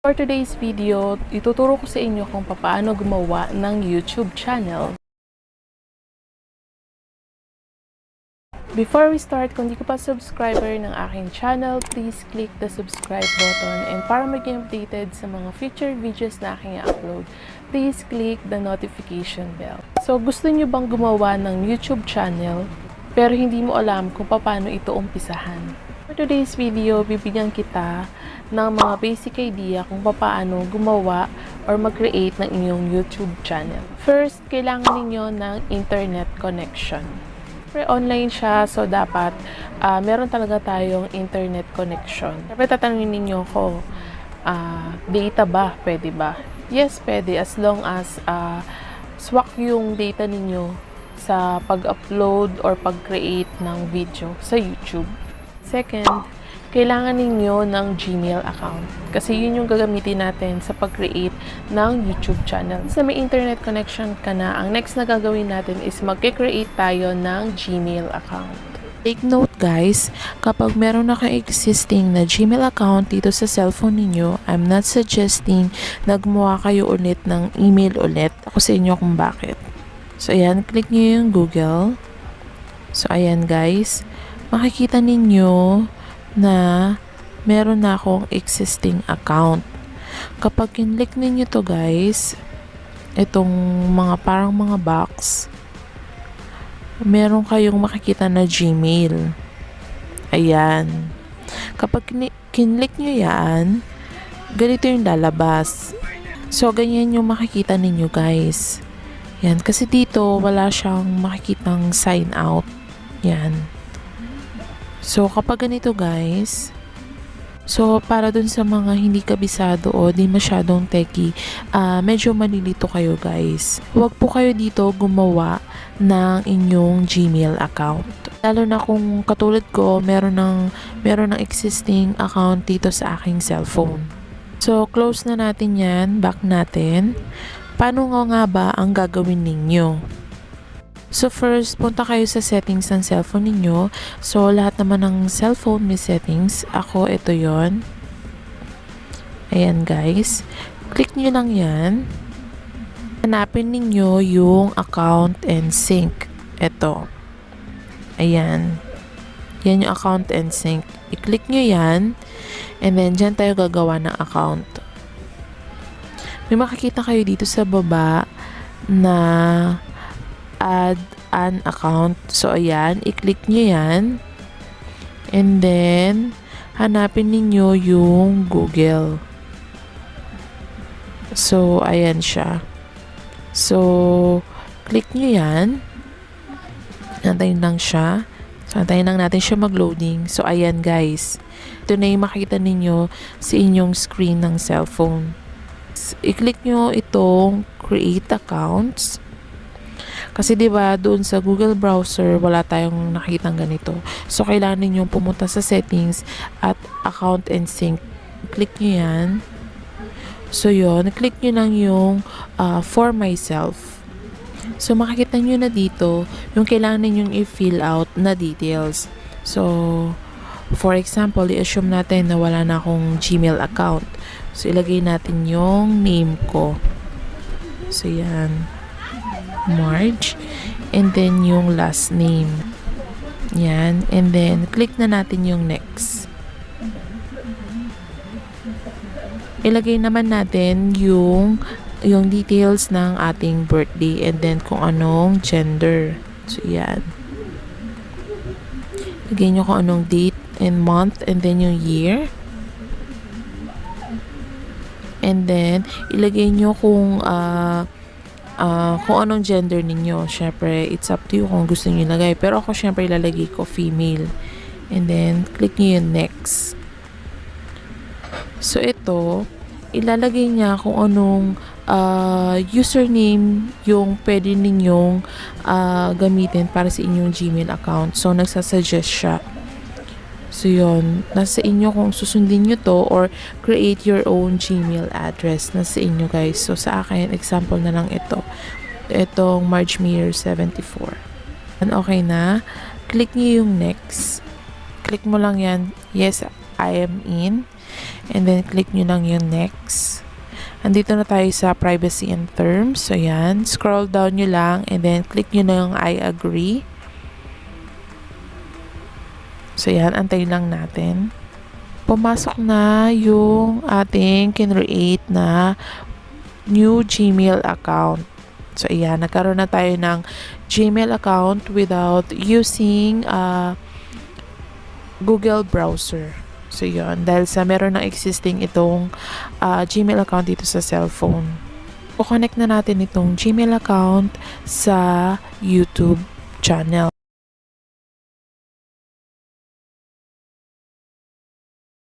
For today's video, ituturo ko sa inyo kung paano gumawa ng YouTube channel. Before we start, kung di ka pa subscriber ng aking channel, please click the subscribe button, and para maging updated sa mga future videos na aking i-upload, please click the notification bell. So, gusto niyo bang gumawa ng YouTube channel pero hindi mo alam kung paano ito umpisahan? For today's video, bibigyan kita ng mga basic idea kung paano gumawa or mag-create ng inyong YouTube channel. First, kailangan ninyo ng internet connection. Online siya, so dapat meron talaga tayong internet connection. Siyempre, tatanungin ninyo ko, data ba? Pwede ba? Yes, pwede, as long as swak yung data ninyo sa pag-upload or pag-create ng video sa YouTube. Second, kailangan ninyo ng Gmail account. Kasi yun yung gagamitin natin sa pag-create ng YouTube channel. Sa may internet connection ka na, ang next na gagawin natin is mag-create tayo ng Gmail account. Take note guys, kapag meron na kang existing na Gmail account dito sa cellphone ninyo, I'm not suggesting na gumawa kayo ulit ng email ulit. Ako sa inyo kung bakit. So ayan, click nyo yung Google. So ayan guys, makikita ninyo na meron na akong existing account. Kapag kinlik ninyo to guys, itong mga parang mga box, meron kayong makikita na Gmail. Ayan. Kapag kinlik nyo yan, ganito yung lalabas. So, ganyan yung makikita ninyo guys. Yan. Kasi dito, wala siyang makikitang sign out. Yan. So, kapag ganito guys, so para dun sa mga hindi kabisado o di masyadong techie, medyo malilito kayo guys. Huwag po kayo dito gumawa ng inyong Gmail account. Lalo na kung katulad ko, meron ng existing account dito sa aking cellphone. So, close na natin yan, back natin. Paano nga ba ang gagawin ninyo? So first, punta kayo sa settings ng cellphone ninyo. So lahat naman ng cellphone may settings. Ako, ito yon. Ayan guys. Click nyo lang yan. Hanapin ninyo yung account and sync. Ito. Ayan. Yan yung account and sync. I-click nyo yan. And then, dyan tayo gagawa ng account. May makikita kayo dito sa baba na add an account. So, ayan. I-click nyo yan. And then, hanapin ninyo yung Google. So, ayan siya. So, click nyo yan. Antayin lang siya. So, antayin lang natin siya mag-loading. So, ayan guys. Ito na yung makikita ninyo sa inyong screen ng cellphone. I-click nyo itong create accounts. Kasi 'di ba doon sa Google browser wala tayong nakitang ganito. So kailangan ninyong pumunta sa settings at account and sync. Click niyo 'yan. So yon, click niyo lang yung for myself. So makikita niyo na dito yung kailangan ninyong i-fill out na details. So for example, i-assume natin na wala na akong Gmail account. So ilagay natin yung name ko. So yan. Marge, and then yung last name. Yan, and then click na natin yung next. Ilagay naman natin yung details ng ating birthday and then kung anong gender. So yan. Ilagay nyo kung anong date and month and then yung year. And then ilagay nyo kung anong gender ninyo. Syempre, it's up to you kung gusto nyo ilagay. Pero ako, syempre, ilalagay ko female. And then, click nyo yung next. So, ito, ilalagay niya kung anong username yung pwede ninyong gamitin para sa inyong Gmail account. So, nagsasuggest siya. So, yun. Nasa inyo kung susundin nyo to or create your own Gmail address. Nasa inyo, guys. So, sa akin, example na lang ito. Itong MargeMeyer74. And okay na. Click nyo yung next. Click mo lang yan. Yes, I am in. And then, click nyo lang yung next. Andito na tayo sa privacy and terms. So, yan. Scroll down nyo lang and then click nyo na yung I agree. So, yan. Antayin lang natin. Pumasok na yung ating kinreate na new Gmail account. So, ayan. Nagkaroon na tayo ng Gmail account without using Google browser. So, yun. Dahil sa meron ng existing itong Gmail account dito sa cellphone. O-connect na natin itong Gmail account sa YouTube channel.